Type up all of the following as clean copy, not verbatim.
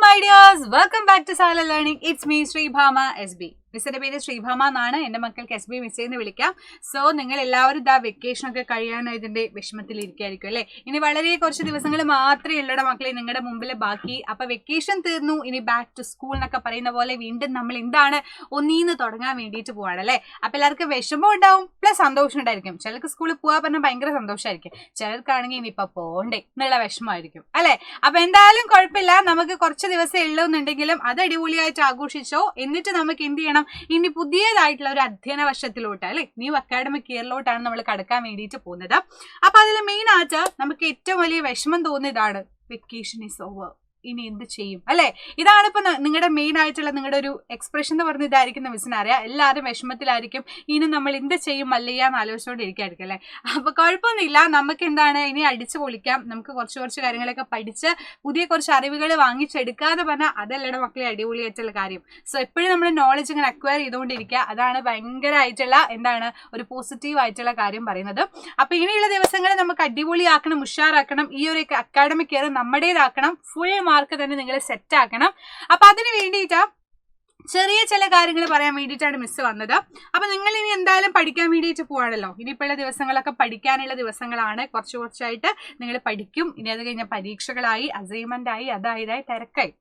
my dears, welcome back to Sala Learning. It's me, Sribhama SB. മിസ്സിന്റെ പേര് ശ്രീഭാമ എന്നാണ്. എൻ്റെ മക്കൾക്ക് SB മിസ് എന്ന് വിളിക്കാം. സോ നിങ്ങൾ എല്ലാവരും ഇതാ വെക്കേഷനൊക്കെ കഴിയാനായതിൻ്റെ വിഷമത്തിലിരിക്കുകയായിരിക്കും അല്ലേ? ഇനി വളരെ കുറച്ച് ദിവസങ്ങൾ മാത്രമേ ഉള്ളൂ മക്കളെ നിങ്ങളുടെ മുമ്പിൽ ബാക്കി. അപ്പം വെക്കേഷൻ തീർന്നു, ഇനി ബാക്ക് ടു സ്കൂൾ എന്നൊക്കെ പറയുന്ന പോലെ വീണ്ടും നമ്മൾ എന്താണ് ഒന്നീന്ന് തുടങ്ങാൻ വേണ്ടിയിട്ട് പോവാണ് അല്ലേ? അപ്പം എല്ലാവർക്കും വിഷമം ഉണ്ടാവും, പ്ലസ് സന്തോഷം ഉണ്ടായിരിക്കും. ചിലർക്ക് സ്കൂളിൽ പോകാൻ പറഞ്ഞാൽ ഭയങ്കര സന്തോഷമായിരിക്കും, ചിലർക്കാണെങ്കിൽ ഇനിയിപ്പോൾ പോകണ്ടേ എന്നുള്ള വിഷമമായിരിക്കും അല്ലേ? അപ്പം എന്തായാലും കുഴപ്പമില്ല, നമുക്ക് കുറച്ച് ദിവസം ഉള്ളൂ എന്നുണ്ടെങ്കിലും അത് അടിപൊളിയായിട്ട് ആഘോഷിച്ചോ. എന്നിട്ട് നമുക്ക് എന്ത് ചെയ്യണം, ഇനി പുതിയതായിട്ടുള്ള ഒരു അധ്യയന വർഷത്തിലോട്ട് അല്ലെ, ന്യൂ അക്കാഡമിക് ഇയറിലോട്ടാണ് നമ്മൾ കടക്കാൻ വേണ്ടിയിട്ട് പോകുന്നത്. അപ്പൊ അതിൽ മെയിൻ ആയിട്ട് നമുക്ക് ഏറ്റവും വലിയ വിഷമം തോന്നിയതാണ് വെക്കേഷൻ ഈസ് ഓവർ, ഇനി എന്ത് ചെയ്യും അല്ലെ? ഇതാണ് ഇപ്പൊ നിങ്ങളുടെ മെയിൻ ആയിട്ടുള്ള നിങ്ങളുടെ ഒരു എക്സ്പ്രഷൻ എന്ന് പറഞ്ഞ ഇതായിരിക്കും. മിസ്സിന് അറിയാം എല്ലാവരും വിഷമത്തിലായിരിക്കും, ഇനി നമ്മൾ എന്ത് ചെയ്യും മല്ലയ്യാന്ന് ആലോചിച്ചുകൊണ്ടിരിക്കുകയായിരിക്കും അല്ലെ? അപ്പൊ കുഴപ്പമൊന്നുമില്ല, നമുക്ക് എന്താണ് ഇനി അടിച്ചു പൊളിക്കാം. നമുക്ക് കുറച്ച് കാര്യങ്ങളൊക്കെ പഠിച്ച് പുതിയ കുറച്ച് അറിവുകൾ വാങ്ങിച്ചെടുക്കാതെ പറഞ്ഞാൽ അതല്ലയുടെ മക്കളെ അടിപൊളിയായിട്ടുള്ള കാര്യം. സോ എപ്പോഴും നമ്മൾ നോളജ് ഇങ്ങനെ അക്വയർ ചെയ്തുകൊണ്ടിരിക്കുക, അതാണ് ഭയങ്കരമായിട്ടുള്ള എന്താണ് ഒരു പോസിറ്റീവ് ആയിട്ടുള്ള കാര്യം പറയുന്നത്. അപ്പൊ ഇനിയുള്ള ദിവസങ്ങൾ നമുക്ക് അടിപൊളിയാക്കണം, ഉഷാറാക്കണം. ഈ ഒരു അക്കാഡമിക് ഇയർ നമ്മുടേതാക്കണം, ഫുൾ മാർക്ക് തന്നെ നിങ്ങൾ സെറ്റ് ആക്കണം. അപ്പൊ അതിന് വേണ്ടിയിട്ടാ ചെറിയ ചില കാര്യങ്ങൾ പറയാൻ വേണ്ടിയിട്ടാണ് മിസ് വന്നത്. അപ്പൊ നിങ്ങൾ ഇനി എന്തായാലും പഠിക്കാൻ വേണ്ടിയിട്ട് പോവാണല്ലോ. ഇനിയിപ്പോഴുള്ള ദിവസങ്ങളൊക്കെ പഠിക്കാനുള്ള ദിവസങ്ങളാണ്. കുറച്ചായിട്ട് നിങ്ങൾ പഠിക്കും. ഇനി അത് കഴിഞ്ഞ പരീക്ഷകളായി, അസൈൻമെന്റ് ആയി, അതായതായി തിരക്കായി.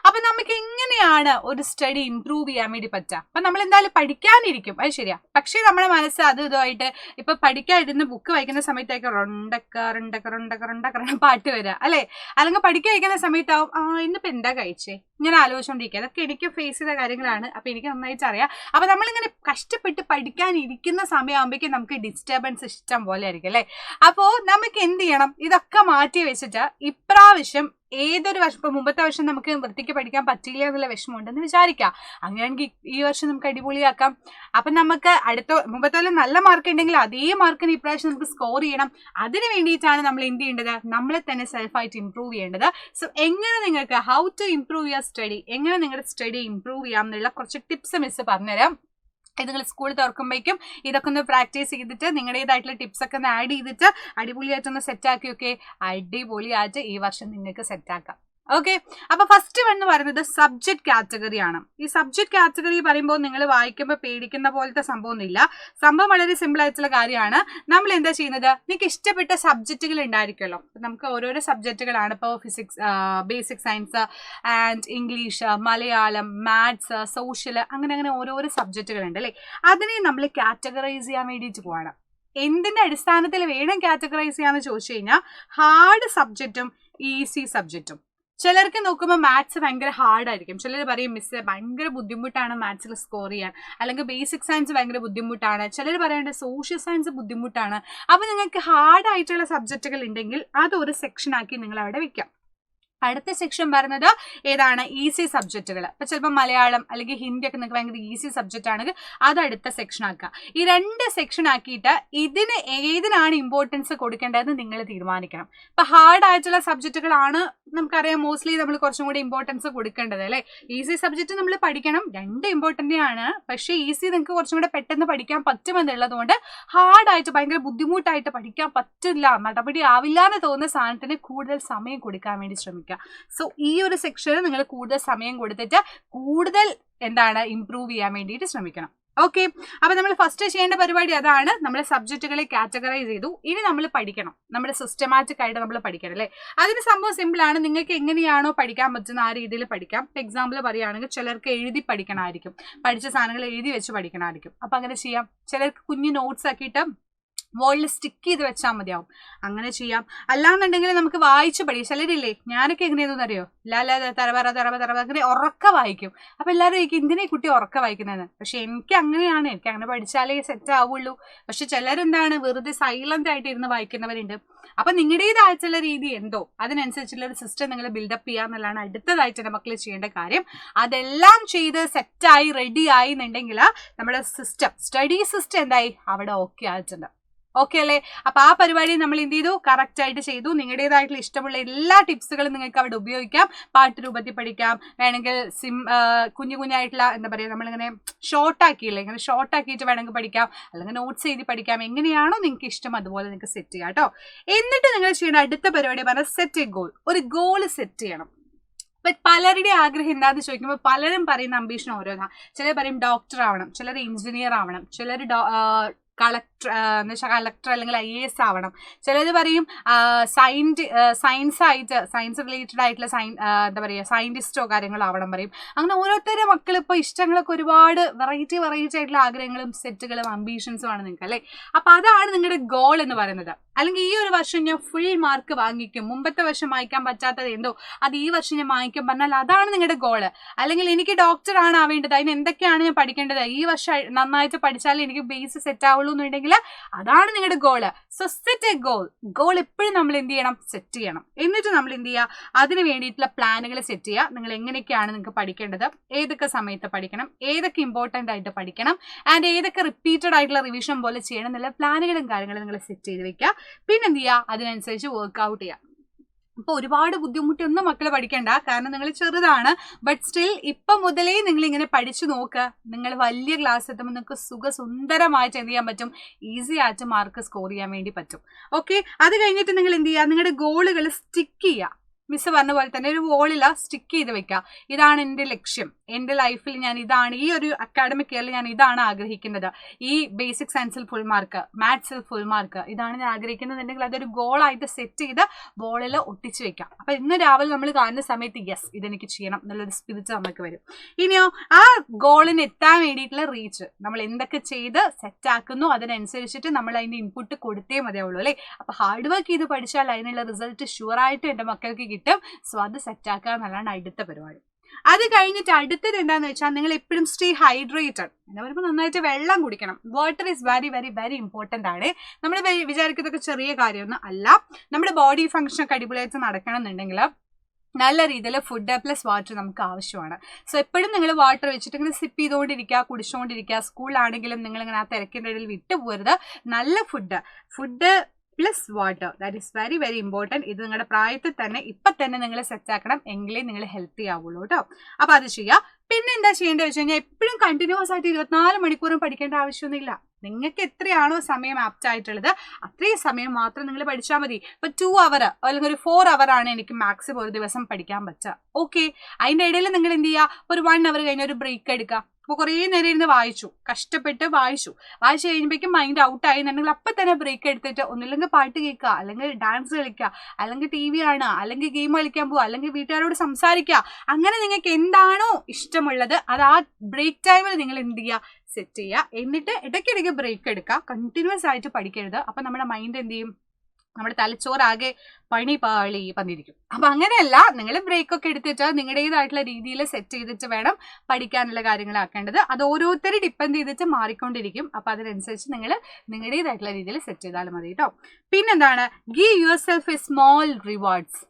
അപ്പൊ നമുക്ക് എങ്ങനെയാണ് ഒരു സ്റ്റഡി ഇംപ്രൂവ് ചെയ്യാൻ വേണ്ടി പറ്റുക? അപ്പൊ നമ്മൾ എന്തായാലും പഠിക്കാനിരിക്കും, അത് ശരിയാ. പക്ഷേ നമ്മുടെ മനസ്സ് ഇതുമായിട്ട് ഇപ്പൊ പഠിക്കാതിരുന്ന് ബുക്ക് വായിക്കുന്ന സമയത്തേക്ക് റൊണ്ടക്ക പാട്ട് വരിക അല്ലെ? അല്ലെങ്കിൽ പഠിക്കാൻ വയ്ക്കുന്ന സമയത്താവും ഇന്നിപ്പോ എന്താ കഴിച്ചേ ഇങ്ങനെ ആലോചിച്ചോണ്ടിരിക്കുക. അതൊക്കെ എനിക്ക് ഫേസ് ചെയ്ത കാര്യങ്ങളാണ്. അപ്പൊ എനിക്ക് നന്നായിട്ട് അറിയാം. അപ്പൊ നമ്മളിങ്ങനെ കഷ്ടപ്പെട്ട് പഠിക്കാനിരിക്കുന്ന സമയമാകുമ്പോഴേക്കും നമുക്ക് ഡിസ്റ്റർബൻസ് ഇഷ്ടം പോലെ ആയിരിക്കും അല്ലെ? അപ്പോ നമുക്ക് എന്ത് ചെയ്യണം, ഇതൊക്കെ മാറ്റി വെച്ചിട്ട് ഇപ്രാവശ്യം ഏതൊരു വർഷം, ഇപ്പൊ മുമ്പത്തെ വർഷം നമുക്ക് വൃത്തിക്ക് പഠിക്കാൻ പറ്റില്ല എന്നുള്ള വിഷമമുണ്ടെന്ന് വിചാരിക്കാം. അങ്ങനെയാണെങ്കിൽ ഈ വർഷം നമുക്ക് അടിപൊളിയാക്കാം. അപ്പൊ നമുക്ക് മുമ്പത്തെ നല്ല മാർക്ക് ഉണ്ടെങ്കിൽ അതേ മാർക്കിന് ഇപ്രാവശ്യം നമുക്ക് സ്കോർ ചെയ്യണം. അതിന് വേണ്ടിയിട്ടാണ് നമ്മൾ എന്ത് ചെയ്യേണ്ടത്, നമ്മളെ തന്നെ സെൽഫായിട്ട് ഇംപ്രൂവ് ചെയ്യേണ്ടത്. സോ എങ്ങനെ നിങ്ങൾക്ക് how to improve your study, എങ്ങനെ നിങ്ങളുടെ സ്റ്റഡി ഇംപ്രൂവ് ചെയ്യാം എന്നുള്ള കുറച്ച് ടിപ്സ് മിസ് പറഞ്ഞുതരാം. ഇത് നിങ്ങൾ സ്കൂൾ തുറക്കുമ്പോഴേക്കും ഇതൊക്കെ ഒന്ന് പ്രാക്ടീസ് ചെയ്തിട്ട് നിങ്ങളുടേതായിട്ടുള്ള ടിപ്സ് ഒക്കെ ഒന്ന് ആഡ് ചെയ്തിട്ട് അടിപൊളിയായിട്ടൊന്ന് സെറ്റാക്കി. ഓക്കെ, അടിപൊളിയായിട്ട് ഈ വർഷം നിങ്ങൾക്ക് സെറ്റാക്കാം. ഓക്കെ, അപ്പൊ ഫസ്റ്റ് എന്ന് പറയുന്നത് സബ്ജക്ട് കാറ്റഗറി ആണ്. ഈ സബ്ജക്ട് കാറ്റഗറി പറയുമ്പോൾ നിങ്ങൾ വായിക്കുമ്പോൾ പേടിക്കുന്ന പോലത്തെ സംഭവമൊന്നുമില്ല. സംഭവം വളരെ സിമ്പിൾ ആയിട്ടുള്ള കാര്യമാണ്. നമ്മൾ എന്താ ചെയ്യുന്നത്, നിങ്ങൾക്ക് ഇഷ്ടപ്പെട്ട സബ്ജക്റ്റുകൾ ഉണ്ടായിരിക്കുമല്ലോ. നമുക്ക് ഓരോരോ സബ്ജക്റ്റുകളാണ്. ഇപ്പോൾ physics, basic science and English, Malayalam, maths, social, അങ്ങനെ ഓരോരോ സബ്ജക്റ്റുകൾ ഉണ്ട് അല്ലേ? അതിനെ നമ്മൾ കാറ്റഗറൈസ് ചെയ്യാൻ വേണ്ടിയിട്ട് പോവാണ്. എന്തിന്റെ അടിസ്ഥാനത്തിൽ വേണം കാറ്റഗറൈസ് ചെയ്യാന്ന് ചോദിച്ചു കഴിഞ്ഞാൽ ഹാർഡ് സബ്ജക്റ്റും ഈസി സബ്ജക്റ്റും. ചിലർക്ക് നോക്കുമ്പോൾ മാത്സ് ഭയങ്കര ഹാർഡായിരിക്കും. ചിലർ പറയും മിസ് ഭയങ്കര ബുദ്ധിമുട്ടാണ് മാത്സിൽ സ്കോർ ചെയ്യാൻ, അല്ലെങ്കിൽ ബേസിക് സയൻസ് ഭയങ്കര ബുദ്ധിമുട്ടാണ്. ചിലർ പറയേണ്ടത് സോഷ്യൽ സയൻസ് ബുദ്ധിമുട്ടാണ്. അപ്പോൾ നിങ്ങൾക്ക് ഹാർഡായിട്ടുള്ള സബ്ജക്റ്റുകൾ ഉണ്ടെങ്കിൽ അതൊരു സെക്ഷനാക്കി നിങ്ങൾ അവിടെ വെക്കാം. അടുത്ത സെക്ഷൻ പറയുന്നത് ഏതാണ്, ഈസി സബ്ജക്റ്റുകൾ. അപ്പൊ ചിലപ്പോൾ മലയാളം അല്ലെങ്കിൽ ഹിന്ദി ഒക്കെ നിങ്ങൾക്ക് ഭയങ്കര ഈസി സബ്ജക്റ്റ് ആണെങ്കിൽ അത് അടുത്ത സെക്ഷൻ ആക്കുക. ഈ രണ്ട് സെക്ഷൻ ആക്കിയിട്ട് ഇതിന് ഏതിനാണ് ഇമ്പോർട്ടൻസ് കൊടുക്കേണ്ടതെന്ന് നിങ്ങൾ തീരുമാനിക്കണം. ഇപ്പൊ ഹാർഡ് ആയിട്ടുള്ള സബ്ജക്റ്റുകളാണ് നമുക്കറിയാം മോസ്റ്റ്ലി നമ്മൾ കുറച്ചും കൂടി ഇമ്പോർട്ടൻസ് കൊടുക്കേണ്ടത് അല്ലെ? ഈസി സബ്ജക്റ്റ് നമ്മൾ പഠിക്കണം, രണ്ട് ഇമ്പോർട്ടൻ്റ് ആണ്. പക്ഷേ ഈസി നിങ്ങൾക്ക് കുറച്ചും കൂടെ പെട്ടെന്ന് പഠിക്കാൻ പറ്റുമെന്നുള്ളത് കൊണ്ട് ഹാർഡായിട്ട് ഭയങ്കര ബുദ്ധിമുട്ടായിട്ട് പഠിക്കാൻ പറ്റില്ല, നടപടി ആവില്ല എന്ന് തോന്നുന്ന സാധനത്തിന് കൂടുതൽ സമയം കൊടുക്കാൻ വേണ്ടി ശ്രമിക്കുക. സോ ഈ ഒരു സെക്ഷന് നിങ്ങൾ കൂടുതൽ സമയം കൊടുത്തിട്ട് കൂടുതൽ എന്താണ് ഇംപ്രൂവ് ചെയ്യാൻ വേണ്ടിയിട്ട് ശ്രമിക്കണം. ഓക്കെ, അപ്പൊ നമ്മൾ ഫസ്റ്റ് ചെയ്യേണ്ട പരിപാടി അതാണ്. നമ്മൾ സബ്ജക്റ്റുകളെ കാറ്റഗറൈസ് ചെയ്തു. ഇനി നമ്മൾ പഠിക്കണം, നമ്മുടെ സിസ്റ്റമാറ്റിക് ആയിട്ട് നമ്മൾ പഠിക്കണം അല്ലേ? അതിന് സംഭവം സിമ്പിൾ ആണ്. നിങ്ങൾക്ക് എങ്ങനെയാണോ പഠിക്കാൻ പറ്റുന്ന ആ രീതിയിൽ പഠിക്കാം. എക്സാമ്പിൾ പറയുകയാണെങ്കിൽ ചിലർക്ക് എഴുതി പഠിക്കണമായിരിക്കും, പഠിച്ച സാധനങ്ങൾ എഴുതി വെച്ച് പഠിക്കണമായിരിക്കും. അപ്പൊ അങ്ങനെ ചെയ്യാം. ചിലർക്ക് കുഞ്ഞു നോട്ട്സ് ആക്കിയിട്ട് വോളിൽ സ്റ്റിക്ക് ചെയ്ത് വെച്ചാൽ മതിയാവും, അങ്ങനെ ചെയ്യാം. അല്ലാന്നുണ്ടെങ്കിൽ നമുക്ക് വായിച്ച് പഠിക്കും. ചിലരില്ലേ, ഞാനൊക്കെ എങ്ങനെയാണെന്ന് അറിയോ, തറവറ അങ്ങനെ ഉറക്ക വായിക്കും. അപ്പൊ എല്ലാവരും എനിക്ക് എന്തിനാ കുട്ടി ഉറക്ക വായിക്കുന്നതെന്ന്. പക്ഷെ എനിക്ക് അങ്ങനെയാണ്, എനിക്ക് അങ്ങനെ പഠിച്ചാലേ സെറ്റ് ആവുള്ളൂ. പക്ഷെ ചിലരെന്താണ് വെറുതെ സൈലന്റ് ആയിട്ട് ഇരുന്ന് വായിക്കുന്നവരുണ്ട്. അപ്പൊ നിങ്ങളുടേതായിട്ടുള്ള രീതി എന്തോ അതിനനുസരിച്ചുള്ള ഒരു സിസ്റ്റം നിങ്ങൾ ബിൽഡപ്പ് ചെയ്യാന്നുള്ളതാണ് അടുത്തതായിട്ട് എൻ്റെ മക്കൾ ചെയ്യേണ്ട കാര്യം. അതെല്ലാം ചെയ്ത് സെറ്റായി റെഡി ആയി എന്നുണ്ടെങ്കിൽ നമ്മുടെ സിസ്റ്റം, സ്റ്റഡി സിസ്റ്റം എന്തായി അവിടെ ഓക്കെ ആയിട്ടുണ്ട്. ഓക്കെ അല്ലേ? അപ്പൊ ആ പരിപാടി നമ്മൾ എന്ത് ചെയ്തു, കറക്റ്റ് ആയിട്ട് ചെയ്തു. നിങ്ങളുടേതായിട്ടുള്ള ഇഷ്ടമുള്ള എല്ലാ ടിപ്സുകളും നിങ്ങൾക്ക് അവിടെ ഉപയോഗിക്കാം. പാട്ട് രൂപത്തിൽ പഠിക്കാം, വേണമെങ്കിൽ കുഞ്ഞായിട്ടുള്ള എന്താ പറയുക, നമ്മളിങ്ങനെ ഷോർട്ടാക്കിയില്ലേ, ഇങ്ങനെ ഷോർട്ടാക്കിയിട്ട് വേണമെങ്കിൽ പഠിക്കാം, അല്ലെങ്കിൽ നോട്ട്സ് എഴുതി പഠിക്കാം. എങ്ങനെയാണോ നിങ്ങൾക്ക് ഇഷ്ടം അതുപോലെ നിങ്ങൾക്ക് സെറ്റ് ചെയ്യാം കേട്ടോ. എന്നിട്ട് നിങ്ങൾ ചെയ്യേണ്ട അടുത്ത പരിപാടി പറഞ്ഞാൽ സെറ്റ് എ ഗോൾ. ഒരു ഗോൾ സെറ്റ് ചെയ്യണം. പലരുടെ ആഗ്രഹം എന്താന്ന് ചോദിക്കുമ്പോൾ പലരും പറയുന്ന അംബീഷൻ ഓരോന്നാ. ചിലർ പറയും ഡോക്ടർ ആവണം, ചിലർ എഞ്ചിനീയർ ആവണം, ചിലർ കളക്ടർ എന്ന് വെച്ചാൽ കളക്ടർ അല്ലെങ്കിൽ IAS ആവണം, ചിലർ പറയും സയൻസ് റിലേറ്റഡ് ആയിട്ടുള്ള എന്താ പറയുക സയന്റിസ്റ്റോ കാര്യങ്ങളോ ആവണം പറയും. അങ്ങനെ ഓരോരുത്തരുടെ മക്കൾ ഇപ്പോൾ ഇഷ്ടങ്ങളൊക്കെ ഒരുപാട് വെറൈറ്റി ആയിട്ടുള്ള ആഗ്രഹങ്ങളും സെറ്റുകളും അംബീഷൻസും ആണ് നിങ്ങൾക്ക് അല്ലേ. അപ്പൊ അതാണ് നിങ്ങളുടെ ഗോൾ എന്ന് പറയുന്നത്. അല്ലെങ്കിൽ ഈ ഒരു വർഷം ഞാൻ ഫുൾ മാർക്ക് വാങ്ങിക്കും, മുമ്പത്തെ വർഷം വാങ്ങിക്കാൻ പറ്റാത്തത് എന്തോ അത് ഈ വർഷം ഞാൻ വാങ്ങിക്കും പറഞ്ഞാൽ അതാണ് നിങ്ങളുടെ ഗോള്. അല്ലെങ്കിൽ എനിക്ക് ഡോക്ടർ ആണ് ആവേണ്ടത്, അതിന് എന്തൊക്കെയാണ് ഞാൻ പഠിക്കേണ്ടത്, ഈ വർഷം നന്നായിട്ട് പഠിച്ചാലേ എനിക്ക് ബേസ് സെറ്റ് ആവുള്ളൂ എന്നുണ്ടെങ്കിൽ അതാണ് നിങ്ങളുടെ goal. So set A goal എപ്പോഴും നമ്മൾ എന്ത് ചെയ്യണം, സെറ്റ് ചെയ്യണം. എന്നിട്ട് നമ്മൾ എന്ത് ചെയ്യുക, അതിന് വേണ്ടിയിട്ടുള്ള പ്ലാനുകൾ സെറ്റ് ചെയ്യുക. നിങ്ങൾ എങ്ങനെയൊക്കെയാണ് നിങ്ങൾക്ക് പഠിക്കേണ്ടത്, ഏതൊക്കെ സമയത്ത് പഠിക്കണം, ഏതൊക്കെ ഇമ്പോർട്ടൻ്റ് ആയിട്ട് പഠിക്കണം, ആൻഡ് ഏതൊക്കെ റിപ്പീറ്റഡ് ആയിട്ടുള്ള റിവിഷൻ പോലെ ചെയ്യണം എന്നുള്ള പ്ലാനുകളും കാര്യങ്ങളും നിങ്ങൾ സെറ്റ് ചെയ്ത് വെക്കുക. പിന്നെ എന്ത് ചെയ്യുക, അതിനനുസരിച്ച് വർക്ക്ഔട്ട് ചെയ്യുക. ഇപ്പൊ ഒരുപാട് ബുദ്ധിമുട്ടൊന്നും മക്കളെ പഠിക്കണ്ട, കാരണം നിങ്ങൾ ചെറുതാണ്. ബട്ട് സ്റ്റിൽ ഇപ്പൊ മുതലേ നിങ്ങൾ ഇങ്ങനെ പഠിച്ചു നോക്കുക. നിങ്ങൾ വലിയ ക്ലാസ് എത്തുമ്പോൾ നിങ്ങൾക്ക് സുന്ദരമായിട്ട് എന്ത് ചെയ്യാൻ പറ്റും, ഈസി ആയിട്ട് മാർക്ക് സ്കോർ ചെയ്യാൻ വേണ്ടി പറ്റും. ഓക്കെ, അത് കഴിഞ്ഞിട്ട് നിങ്ങൾ എന്ത് ചെയ്യുക, നിങ്ങളുടെ ഗോളുകൾ സ്റ്റിക്ക് ചെയ്യുക. മിസ് പറഞ്ഞ പോലെ തന്നെ ഒരു വോളില സ്റ്റിക്ക് ചെയ്ത് വെക്കുക. ഇതാണ് എൻ്റെ ലക്ഷ്യം, എൻ്റെ ലൈഫിൽ ഞാൻ ഇതാണ്, ഈ ഒരു അക്കാഡമിക് ഇയറിൽ ഞാൻ ഇതാണ് ആഗ്രഹിക്കുന്നത്, ഈ ബേസിക് സയൻസിൽ ഫുൾ മാർക്ക്, മാത്സിൽ ഫുൾ മാർക്ക്, ഇതാണ് ഞാൻ ആഗ്രഹിക്കുന്നതെന്നുണ്ടെങ്കിൽ അതൊരു ഗോളായിട്ട് സെറ്റ് ചെയ്ത് ബോളിൽ ഒട്ടിച്ച് വെക്കാം. അപ്പൊ ഇന്ന് രാവിലെ നമ്മൾ കാണുന്ന സമയത്ത് യെസ് ഇതെനിക്ക് ചെയ്യണം എന്നുള്ളൊരു സ്പിരിറ്റ് നമുക്ക് വരും. ഇനിയോ ആ ഗോളിന് എത്താൻ വേണ്ടിയിട്ടുള്ള റീച്ച് നമ്മൾ എന്തൊക്കെ ചെയ്ത് സെറ്റ് ആക്കുന്നു അതിനനുസരിച്ചിട്ട് നമ്മൾ അതിന്റെ ഇൻപുട്ട് കൊടുത്തേ മതിയാവുള്ളൂ അല്ലേ. അപ്പൊ ഹാർഡ് വർക്ക് ചെയ്ത് പഠിച്ചാൽ അതിനുള്ള റിസൾട്ട് ഷുവറായിട്ട് എൻ്റെ മക്കൾക്ക് കിട്ടും. സോ അത് സെറ്റ് ആക്കുക എന്നുള്ളതാണ് അടുത്ത പരിപാടി. അത് കഴിഞ്ഞിട്ട് അടുത്തത് എന്താണെന്ന് വെച്ചാൽ നിങ്ങൾ എപ്പോഴും സ്റ്റേ ഹൈഡ്രേറ്റഡ് എന്ന് പറയുമ്പോൾ നന്നായിട്ട് വെള്ളം കുടിക്കണം. Water is very very very important ആണ്. നമ്മൾ വിചാരിക്കുന്നതൊക്കെ ചെറിയ കാര്യമൊന്നും അല്ല. നമ്മുടെ ബോഡി ഫംഗ്ഷൻ ഒക്കെ അടിപൊളിയായിട്ട് നടക്കണം എന്നുണ്ടെങ്കിൽ നല്ല രീതിയിൽ ഫുഡ് പ്ലസ് വാട്ടർ നമുക്ക് ആവശ്യമാണ്. സോ എപ്പോഴും നിങ്ങൾ വാട്ടർ വെച്ചിട്ട് ഇങ്ങനെ സിപ്പ് ചെയ്തുകൊണ്ടിരിക്കുക, കുടിച്ചുകൊണ്ടിരിക്കുക. സ്കൂളിലാണെങ്കിലും നിങ്ങളിങ്ങനെ ആ തിരക്കിൻ്റെ ഇടയിൽ വിട്ടുപോകരുത്. നല്ല food plus water, that is very very important. ഇത് നിങ്ങളുടെ പ്രായത്തിൽ തന്നെ ഇപ്പം തന്നെ നിങ്ങൾ സെറ്റ് ആക്കണം, എങ്കിലേ നിങ്ങൾ ഹെൽത്തി ആവുള്ളൂ കേട്ടോ. അപ്പോൾ അത് ചെയ്യുക. പിന്നെ എന്താ ചെയ്യേണ്ടത് വെച്ച് കഴിഞ്ഞാൽ എപ്പോഴും കണ്ടിന്യൂസ് ആയിട്ട് 24 മണിക്കൂറും പഠിക്കേണ്ട ആവശ്യമൊന്നുമില്ല. നിങ്ങൾക്ക് എത്രയാണോ സമയം ആപ്റ്റ് ആയിട്ടുള്ളത് അത്രയും സമയം മാത്രം നിങ്ങൾ പഠിച്ചാൽ മതി. ഇപ്പൊ 2 അവർ അല്ലെങ്കിൽ ഒരു 4 അവർ ആണ് എനിക്ക് മാക്സിമം ഒരു ദിവസം പഠിക്കാൻ പറ്റുക. ഓക്കെ, അതിൻ്റെ ഇടയിൽ നിങ്ങൾ എന്ത് ചെയ്യുക, ഒരു 1 അവർ കഴിഞ്ഞ ഒരു ബ്രേക്ക് എടുക്കുക. അപ്പോൾ കുറേ നേരം ഇരുന്ന് കഷ്ടപ്പെട്ട് വായിച്ചു കഴിയുമ്പോഴേക്കും മൈൻഡ് ഔട്ട് ആയി എന്നുണ്ടെങ്കിൽ അപ്പം തന്നെ ബ്രേക്ക് എടുത്തിട്ട് ഒന്നില്ലെങ്കിൽ പാട്ട് കേൾക്കുക, അല്ലെങ്കിൽ ഡാൻസ് കളിക്കുക, അല്ലെങ്കിൽ TV കാണുക, അല്ലെങ്കിൽ ഗെയിം കളിക്കാൻ പോവുക, അല്ലെങ്കിൽ വീട്ടുകാരോട് സംസാരിക്കുക. അങ്ങനെ നിങ്ങൾക്ക് എന്താണോ ഇഷ്ടമുള്ളത് അത് ആ ബ്രേക്ക് ടൈമിൽ നിങ്ങൾ എന്ത് ചെയ്യുക, സെറ്റ് ചെയ്യുക. എന്നിട്ട് ഇടയ്ക്കിടയ്ക്ക് ബ്രേക്ക് എടുക്കുക. കണ്ടിന്യൂസ് ആയിട്ട് പഠിക്കരുത്. അപ്പം നമ്മുടെ മൈൻഡ് എന്ത് ചെയ്യും, നമ്മുടെ തലച്ചോറാകെ പാളി വന്നിരിക്കും. അപ്പൊ അങ്ങനെയല്ല, നിങ്ങൾ ബ്രേക്കൊക്കെ എടുത്തിട്ട് നിങ്ങളുടേതായിട്ടുള്ള രീതിയിൽ സെറ്റ് ചെയ്തിട്ട് വേണം പഠിക്കാനുള്ള കാര്യങ്ങളാക്കേണ്ടത്. അത് ഓരോരുത്തരും ഡിപ്പെൻഡ് ചെയ്തിട്ട് മാറിക്കൊണ്ടിരിക്കും. അപ്പൊ അതിനനുസരിച്ച് നിങ്ങൾ നിങ്ങളുടേതായിട്ടുള്ള രീതിയിൽ സെറ്റ് ചെയ്താലും മതി കേട്ടോ. പിന്നെന്താണ്, give your self A small rewards.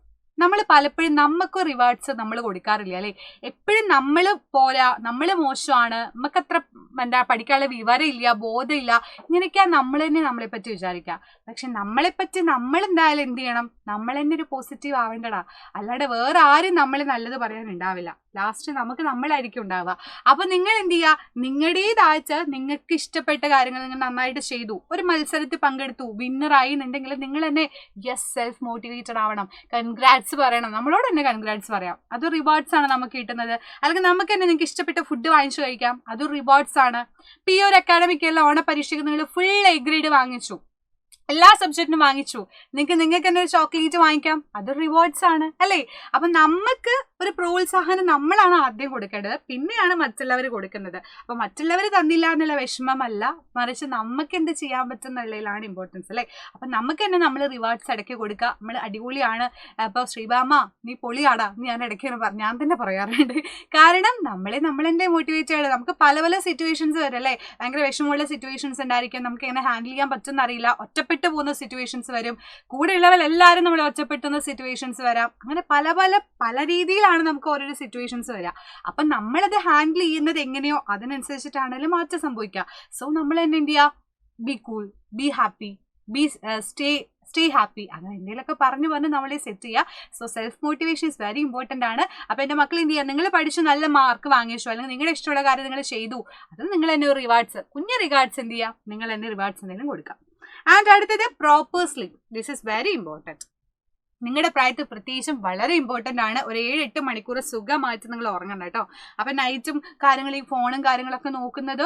നമ്മൾ പലപ്പോഴും നമുക്ക് റിവാർഡ്സ് നമ്മൾ കൊടുക്കാറില്ല അല്ലേ. എപ്പോഴും നമ്മൾ പോരാ, നമ്മൾ മോശമാണ്, നമുക്കത്ര പഠിക്കാനുള്ള വിവരമില്ല, ബോധമില്ല, ഇങ്ങനെയൊക്കെയാണ് നമ്മൾ തന്നെ നമ്മളെപ്പറ്റി വിചാരിക്കുക. പക്ഷെ നമ്മളെപ്പറ്റി നമ്മൾ എന്തായാലും എന്ത് ചെയ്യണം, നമ്മൾ തന്നെ ഒരു പോസിറ്റീവ് ആവേണ്ടടാ. അല്ലാതെ വേറെ ആരും നമ്മൾ നല്ലത് പറയാനുണ്ടാവില്ല. ലാസ്റ്റ് നമുക്ക് നമ്മളായിരിക്കും ഉണ്ടാവുക. അപ്പൊ നിങ്ങൾ എന്ത് ചെയ്യുക, നിങ്ങളുടേതായിട്ട് നിങ്ങൾക്ക് ഇഷ്ടപ്പെട്ട കാര്യങ്ങൾ നിങ്ങൾ നന്നായിട്ട് ചെയ്തു, ഒരു മത്സരത്തിൽ പങ്കെടുത്തു, വിന്നറായി എന്നുണ്ടെങ്കിൽ നിങ്ങൾ തന്നെ യെസ് സെൽഫ് മോട്ടിവേറ്റഡ് ആവണം, കൺഗ്രാറ്റ്സ് പറയണം, നമ്മളോട് തന്നെ കൺഗ്രാറ്റ്സ് പറയാം. അത് റിവാർഡ്സ് ആണ് നമുക്ക് കിട്ടുന്നത്. അല്ലെങ്കിൽ നമുക്ക് തന്നെ നിങ്ങൾക്ക് ഇഷ്ടപ്പെട്ട ഫുഡ് വാങ്ങിച്ചു കഴിക്കാം, അത് റിവാർഡ്സ് ആണ്. ഇപ്പൊ ഈ ഒരു അക്കാഡമിക് ഉള്ള ഓണ പരീക്ഷയ്ക്ക് നിങ്ങൾ ഫുൾ A ഗ്രേഡ് വാങ്ങിച്ചു, എല്ലാ സബ്ജക്റ്റിനും വാങ്ങിച്ചു, നിങ്ങൾക്ക് തന്നെ ഒരു ചോക്ലേറ്റ് വാങ്ങിക്കാം, അത് റിവാർഡ്സ് ആണ് അല്ലേ. അപ്പൊ നമുക്ക് ഒരു പ്രോത്സാഹനം നമ്മളാണ് ആദ്യം കൊടുക്കേണ്ടത്, പിന്നെയാണ് മറ്റുള്ളവർ കൊടുക്കുന്നത്. അപ്പൊ മറ്റുള്ളവർ തന്നില്ല എന്നുള്ള വിഷമമല്ല, മറിച്ച് നമുക്ക് എന്ത് ചെയ്യാൻ പറ്റുന്നുള്ളതിലാണ് ഇമ്പോർട്ടൻസ് അല്ലേ. അപ്പൊ നമുക്ക് തന്നെ നമ്മൾ റിവാർഡ്സ് ഇടയ്ക്ക് കൊടുക്കുക. നമ്മൾ അടിപൊളിയാണ്, അപ്പൊ ശ്രീബാമ നീ പൊളിയാടാ, ഞാൻ ഇടയ്ക്ക് ഞാൻ തന്നെ പറയാറുണ്ട്. കാരണം നമ്മളെന്നെ മോട്ടിവേറ്റ് ചെയ്യണം. നമുക്ക് പല പല സിറ്റുവേഷൻസ് വരും അല്ലേ, ഭയങ്കര വിഷമമുള്ള സിറ്റുവേഷൻസ് ഉണ്ടായിരിക്കും, നമുക്ക് എങ്ങനെ ഹാൻഡിൽ ചെയ്യാൻ പറ്റുമെന്നറിയില്ല, ഒറ്റപ്പെട്ടു പോകുന്ന സിറ്റുവേഷൻസ് വരും, കൂടെയുള്ളവരെല്ലാവരും നമ്മൾ ഒറ്റപ്പെട്ടുന്ന സിറ്റുവേഷൻസ് വരാം. അങ്ങനെ പല രീതിയിലാണ് നമുക്ക് ഓരോരോ സിറ്റുവേഷൻസ് വരിക. അപ്പൊ നമ്മളത് ഹാൻഡിൽ ചെയ്യുന്നത് എങ്ങനെയോ അതിനനുസരിച്ചിട്ടാണെങ്കിലും മാറ്റം സംഭവിക്കുക. സോ നമ്മൾ തന്നെ എന്ത് ചെയ്യുക, B cool, be happy, stay happy, അങ്ങനെ എന്തെങ്കിലുമൊക്കെ പറഞ്ഞ് നമ്മളെ സെറ്റ് ചെയ്യുക. So self motivation is very important ആണ്. അപ്പോൾ എൻ്റെ മക്കൾ എന്ത് ചെയ്യുക, നിങ്ങൾ പഠിച്ചു നല്ല മാർക്ക് വാങ്ങിച്ചു, അല്ലെങ്കിൽ നിങ്ങളുടെ ഇഷ്ടമുള്ള കാര്യം നിങ്ങൾ ചെയ്തു, അത് നിങ്ങൾ തന്നെ ഒരു റിവാർഡ്സ്, കുഞ്ഞ് റിവാർഡ്സ് എന്ത് ചെയ്യുക, നിങ്ങൾ തന്നെ റിവാർഡ്സ് എന്തെങ്കിലും കൊടുക്കുക. ആൻഡ് അടുത്തത് proper sleep. This is very important. നിങ്ങളുടെ പ്രായത്തിൽ പ്രത്യേകിച്ചും വളരെ ഇമ്പോർട്ടൻ്റ് ആണ്. ഒരു 7-8 മണിക്കൂർ സുഖമായിട്ട് നിങ്ങൾ ഉറങ്ങണം കേട്ടോ. അപ്പം നൈറ്റും കാര്യങ്ങൾ ഈ ഫോണും കാര്യങ്ങളൊക്കെ നോക്കുന്നത്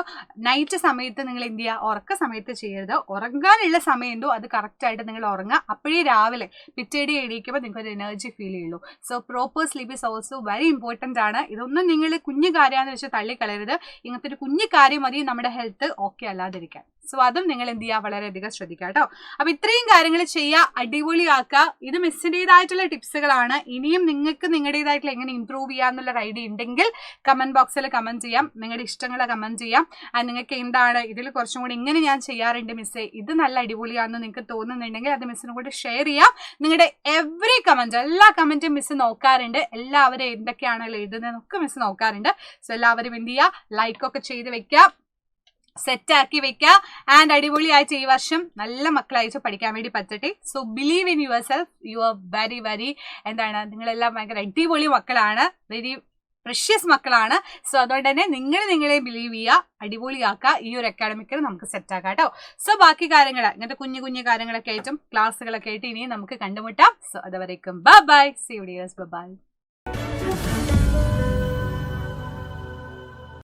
നൈറ്റ് സമയത്ത് നിങ്ങൾ എന്ത് ചെയ്യുക, ഉറക്ക സമയത്ത് ചെയ്യരുത്. ഉറങ്ങാനുള്ള സമയം എന്തോ അത് കറക്റ്റായിട്ട് നിങ്ങൾ ഉറങ്ങുക. അപ്പോഴേ രാവിലെ പിറ്റേടി എണീക്കുമ്പോൾ നിങ്ങൾക്ക് ഒരു എനർജി ഫീൽ ചെയ്യുള്ളൂ. So proper sleep is also very important ആണ്. ഇതൊന്നും നിങ്ങൾ കുഞ്ഞു കാര്യമാണെന്ന് വെച്ച് തള്ളിക്കളയരുത്. ഇങ്ങനത്തെ ഒരു കുഞ്ഞു കാര്യം മതി നമ്മുടെ ഹെൽത്ത് ഓക്കെ അല്ലാതിരിക്കാൻ. സോ അതും നിങ്ങൾ എന്ത് ചെയ്യുക, വളരെയധികം ശ്രദ്ധിക്കുക കേട്ടോ. അപ്പം ഇത്രയും കാര്യങ്ങൾ ചെയ്യുക, അടിപൊളിയാക്കുക. ഇത് മിസ്സിൻ്റെതായിട്ടുള്ള ടിപ്സുകളാണ്. ഇനിയും നിങ്ങൾക്ക് നിങ്ങളുടേതായിട്ടുള്ള എങ്ങനെ ഇമ്പ്രൂവ് ചെയ്യാമെന്നുള്ളൊരു ഐഡിയ ഉണ്ടെങ്കിൽ കമൻറ്റ് ബോക്സിൽ കമൻറ്റ് ചെയ്യാം. നിങ്ങളുടെ ഇഷ്ടങ്ങൾ കമൻറ്റ് ചെയ്യാം. നിങ്ങൾക്ക് എന്താണ് ഇതിൽ കുറച്ചും കൂടി ഇങ്ങനെ ഞാൻ ചെയ്യാറുണ്ട് മിസ്സേ, ഇത് നല്ല അടിപൊളിയാണെന്ന് നിങ്ങൾക്ക് തോന്നുന്നുണ്ടെങ്കിൽ അത് മിസ്സിനും കൂടി ഷെയർ ചെയ്യാം. നിങ്ങളുടെ എവറി കമൻറ്റ്, എല്ലാ കമൻറ്റും മിസ്സ് നോക്കാറുണ്ട്. എല്ലാവരും എന്തൊക്കെയാണല്ലോ എഴുതുന്നതെന്നൊക്കെ മിസ്സ് നോക്കാറുണ്ട്. സോ എല്ലാവരും എന്ത് ചെയ്യുക, ലൈക്കൊക്കെ ചെയ്ത് വെക്കുക, സെറ്റാക്കി വെക്കുക. ആൻഡ് അടിപൊളിയായിട്ട് ഈ വർഷം നല്ല മക്കളായിട്ട് പഠിക്കാൻ വേണ്ടി പറ്റട്ടെ. So believe in yourself. You are very very എന്താണ്, നിങ്ങളെല്ലാം ഭയങ്കര അടിപൊളി മക്കളാണ്, വെരി പ്രഷ്യസ് മക്കളാണ്. സോ അതുകൊണ്ട് തന്നെ നിങ്ങളെ ബിലീവ് ചെയ്യുക, അടിപൊളിയാക്കുക. ഈ ഒരു അക്കാഡമിക്കിൽ നമുക്ക് സെറ്റാക്കാം കേട്ടോ. സോ ബാക്കി കാര്യങ്ങൾ ഇങ്ങനത്തെ കുഞ്ഞു കുഞ്ഞു കാര്യങ്ങളൊക്കെ ആയിട്ടും ക്ലാസ്സുകളൊക്കെ ആയിട്ട് ഇനിയും നമുക്ക് കണ്ടുമുട്ടാം. സോ അതുവരേക്കും bye bye. See you dears. Bye by.